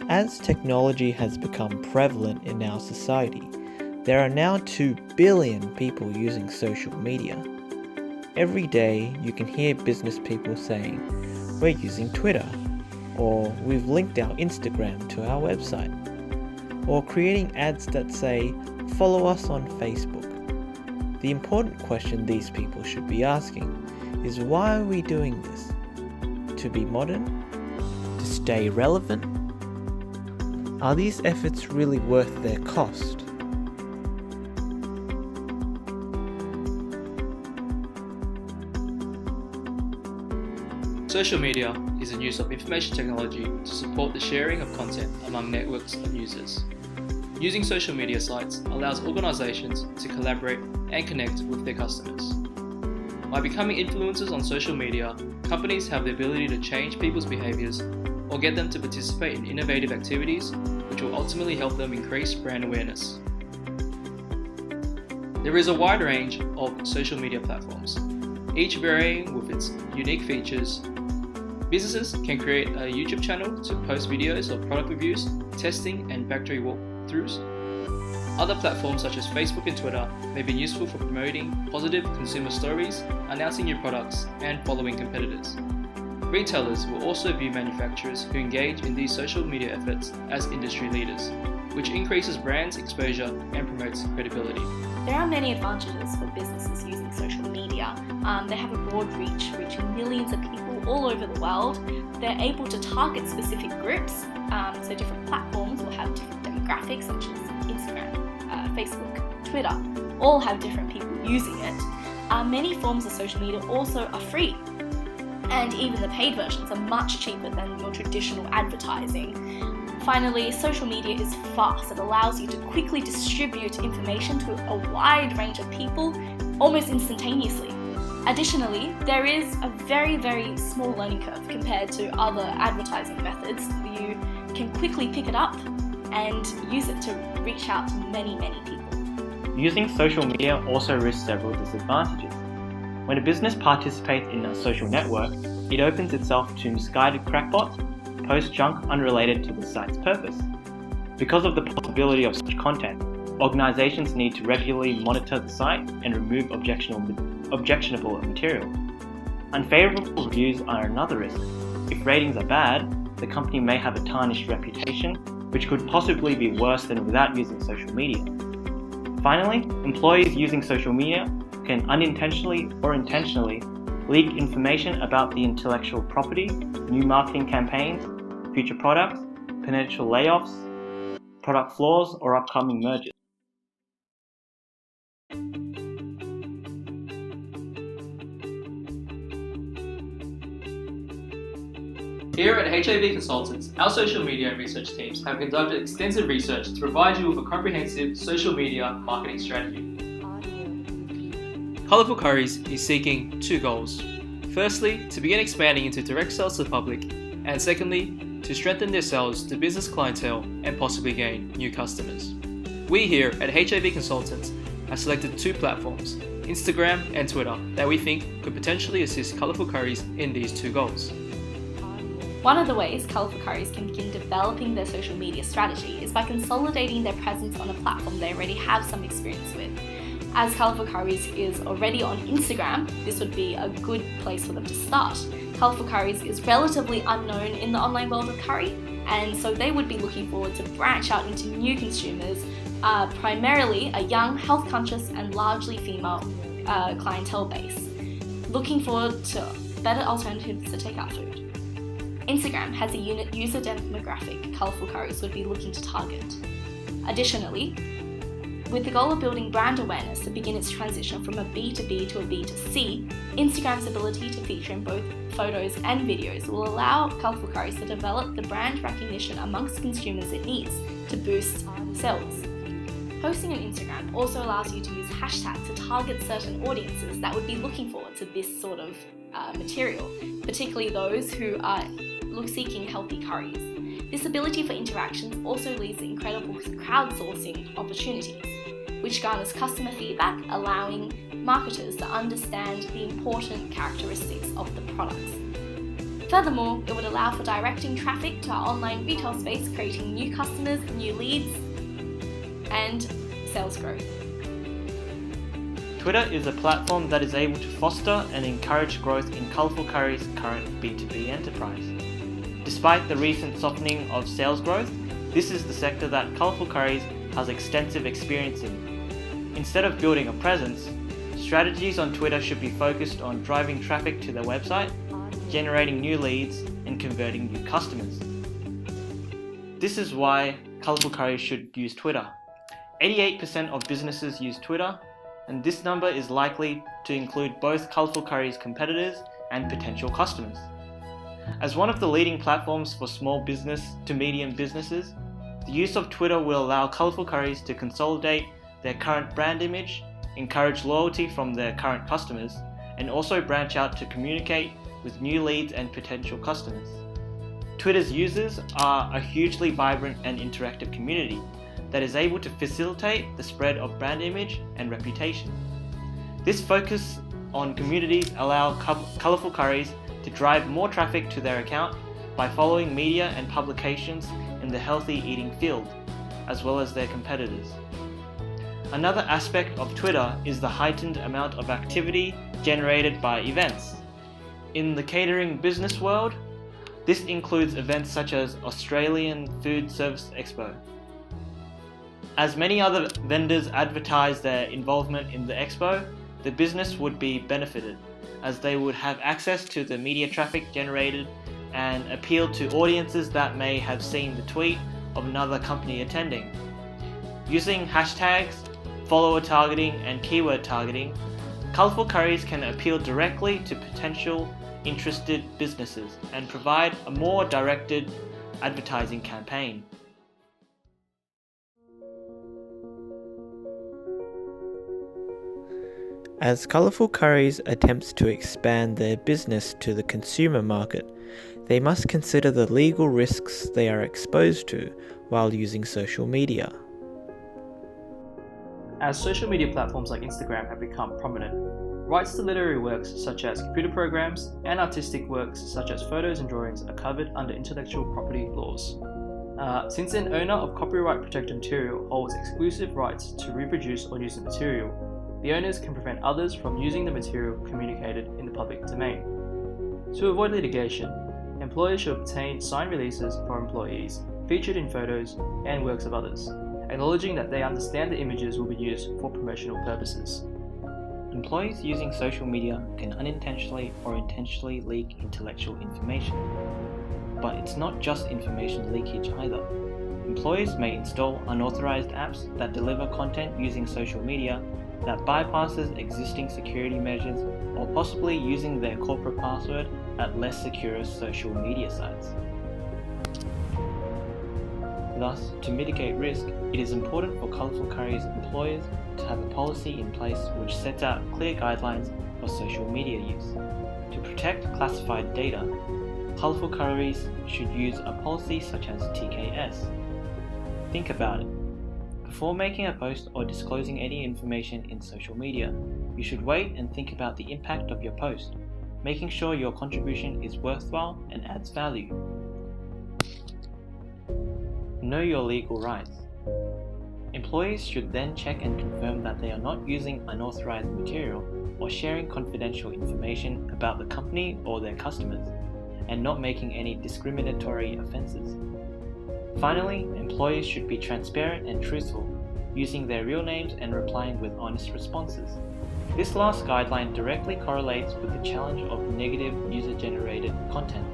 As technology has become prevalent in our society, there are now 2 billion people using social media. Every day you can hear business people saying, "We're using Twitter," or "We've linked our Instagram to our website," or creating ads that say, "Follow us on Facebook." The important question these people should be asking is, why are we doing this? To be modern? To stay relevant? Are these efforts really worth their cost? Social media is the use of information technology to support the sharing of content among networks of users. Using social media sites allows organizations to collaborate and connect with their customers. By becoming influencers on social media, companies have the ability to change people's behaviors or get them to participate in innovative activities, which will ultimately help them increase brand awareness. There is a wide range of social media platforms, each varying with its unique features. Businesses can create a YouTube channel to post videos of product reviews, testing, and factory walkthroughs. Other platforms such as Facebook and Twitter may be useful for promoting positive consumer stories, announcing new products, and following competitors. Retailers will also view manufacturers who engage in these social media efforts as industry leaders, which increases brands' exposure and promotes credibility. There are many advantages for businesses using social media. They have a broad reach, reaching millions of people all over the world. They're able to target specific groups, so different platforms will have different demographics, such as Instagram, Facebook, Twitter, all have different people using it. Many forms of social media also are free, and even the paid versions are much cheaper than your traditional advertising. Finally, social media is fast. It allows you to quickly distribute information to a wide range of people almost instantaneously. Additionally, there is a very, very small learning curve compared to other advertising methods. You can quickly pick it up and use it to reach out to many, many people. Using social media also risks several disadvantages. When a business participates in a social network, it opens itself to misguided crackpots, post junk unrelated to the site's purpose. Because of the possibility of such content, organizations need to regularly monitor the site and remove objectionable material. Unfavorable reviews are another risk. If ratings are bad, the company may have a tarnished reputation, which could possibly be worse than without using social media. Finally, employees using social media can unintentionally or intentionally leak information about the intellectual property, new marketing campaigns, future products, potential layoffs, product flaws, or upcoming mergers. Here at HAV Consultants, our social media and research teams have conducted extensive research to provide you with a comprehensive social media marketing strategy. Colourful Curries is seeking 2 goals. Firstly, to begin expanding into direct sales to the public, and secondly, to strengthen their sales to business clientele and possibly gain new customers. We here at HAV Consultants have selected 2 platforms, Instagram and Twitter, that we think could potentially assist Colourful Curries in these 2 goals. One of the ways Colourful Curries can begin developing their social media strategy is by consolidating their presence on a platform they already have some experience with. As Colourful Curries is already on Instagram, this would be a good place for them to start. Colourful Curries is relatively unknown in the online world of curry, and so they would be looking forward to branch out into new consumers, primarily a young, health-conscious and largely female clientele base, looking forward to better alternatives to takeout food. Instagram has a user demographic Colourful Curries would be looking to target. Additionally, with the goal of building brand awareness to begin its transition from a B2B to a B2C, Instagram's ability to feature in both photos and videos will allow Colourful Curries to develop the brand recognition amongst consumers it needs to boost sales. Posting on Instagram also allows you to use hashtags to target certain audiences that would be looking forward to this sort of material, particularly those who are seeking healthy curries. This ability for interactions also leads to incredible crowdsourcing opportunities. which garners customer feedback, allowing marketers to understand the important characteristics of the products. Furthermore, it would allow for directing traffic to our online retail space, creating new customers, new leads, and sales growth. Twitter is a platform that is able to foster and encourage growth in Colourful Curry's current B2B enterprise. Despite the recent softening of sales growth, this is the sector that Colourful Curry's has extensive experience in. Instead of building a presence, strategies on Twitter should be focused on driving traffic to their website, generating new leads, and converting new customers. This is why Colourful Curry's should use Twitter. 88% of businesses use Twitter, and this number is likely to include both Colourful Curry's competitors and potential customers. As one of the leading platforms for small business to medium businesses, the use of Twitter will allow Colourful Curry's to consolidate their current brand image, encourage loyalty from their current customers, and also branch out to communicate with new leads and potential customers. Twitter's users are a hugely vibrant and interactive community that is able to facilitate the spread of brand image and reputation. This focus on communities allow Colourful Curry's to drive more traffic to their account by following media and publications in the healthy eating field, as well as their competitors. Another aspect of Twitter is the heightened amount of activity generated by events. In the catering business world, this includes events such as Australian Food Service Expo. As many other vendors advertise their involvement in the expo, the business would be benefited, as they would have access to the media traffic generated and appeal to audiences that may have seen the tweet of another company attending. Using hashtags, follower targeting, and keyword targeting, Colourful Curry's can appeal directly to potential interested businesses and provide a more directed advertising campaign. As Colourful Curry's attempts to expand their business to the consumer market, they must consider the legal risks they are exposed to while using social media. As social media platforms like Instagram have become prominent, rights to literary works such as computer programs and artistic works such as photos and drawings are covered under intellectual property laws. Since an owner of copyright protected material holds exclusive rights to reproduce or use the material, the owners can prevent others from using the material communicated in the public domain. To avoid litigation, employers should obtain signed releases for employees featured in photos and works of others, acknowledging that they understand the images will be used for promotional purposes. Employees using social media can unintentionally or intentionally leak intellectual information. But it's not just information leakage either. Employees may install unauthorized apps that deliver content using social media that bypasses existing security measures, or possibly using their corporate password at less secure social media sites. Thus, to mitigate risk, it is important for Colourful Curry's employers to have a policy in place which sets out clear guidelines for social media use. To protect classified data, Colourful Curry's should use a policy such as TKS. Think about it. Before making a post or disclosing any information in social media, you should wait and think about the impact of your post, making sure your contribution is worthwhile and adds value. Know your legal rights. Employees should then check and confirm that they are not using unauthorized material or sharing confidential information about the company or their customers, and not making any discriminatory offenses. Finally, employees should be transparent and truthful, using their real names and replying with honest responses. This last guideline directly correlates with the challenge of negative user-generated content.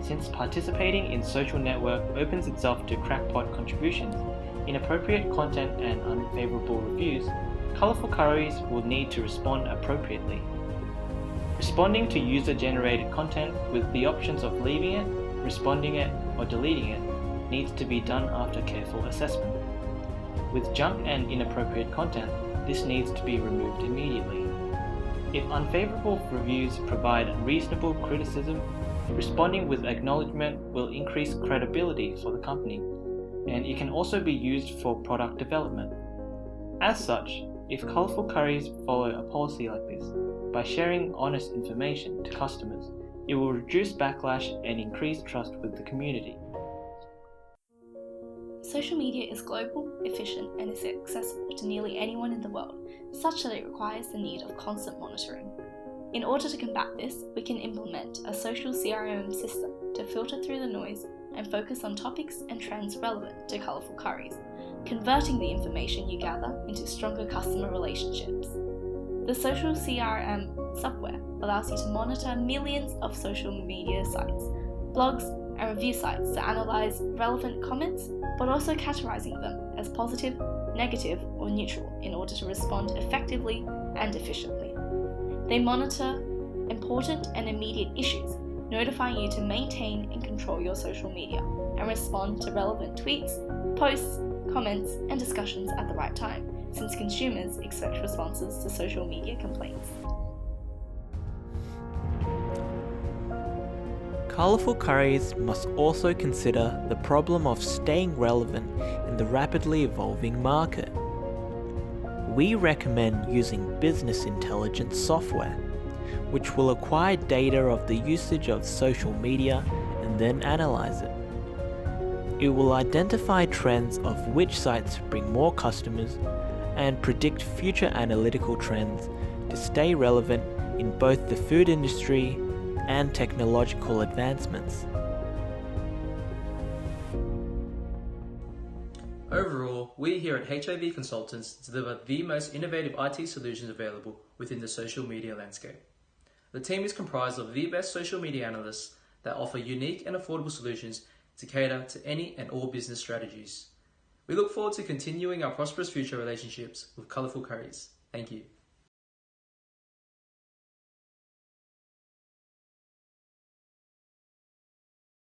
Since participating in social network opens itself to crackpot contributions, inappropriate content and unfavorable reviews, Colourful Curry's will need to respond appropriately. Responding to user-generated content with the options of leaving it, responding it, or deleting it needs to be done after careful assessment. With junk and inappropriate content, this needs to be removed immediately. If unfavorable reviews provide reasonable criticism, responding with acknowledgement will increase credibility for the company, and it can also be used for product development. As such, if colourful curries follow a policy like this, by sharing honest information to customers, it will reduce backlash and increase trust with the community. Social media is global, efficient, and is accessible to nearly anyone in the world, such that it requires the need of constant monitoring. In order to combat this, we can implement a social CRM system to filter through the noise and focus on topics and trends relevant to colourful curries, converting the information you gather into stronger customer relationships. The social CRM software allows you to monitor millions of social media sites, blogs, and review sites to analyse relevant comments, but also categorising them as positive, negative, or neutral in order to respond effectively and efficiently. They monitor important and immediate issues, notifying you to maintain and control your social media and respond to relevant tweets, posts, comments, and discussions at the right time, since consumers expect responses to social media complaints. Colourful curries must also consider the problem of staying relevant in the rapidly evolving market. We recommend using business intelligence software, which will acquire data of the usage of social media and then analyze it. It will identify trends of which sites bring more customers and predict future analytical trends to stay relevant in both the food industry and technological advancements. Overall, we here at HIV Consultants deliver the most innovative IT solutions available within the social media landscape. The team is comprised of the best social media analysts that offer unique and affordable solutions to cater to any and all business strategies. We look forward to continuing our prosperous future relationships with Colourful Curries. Thank you.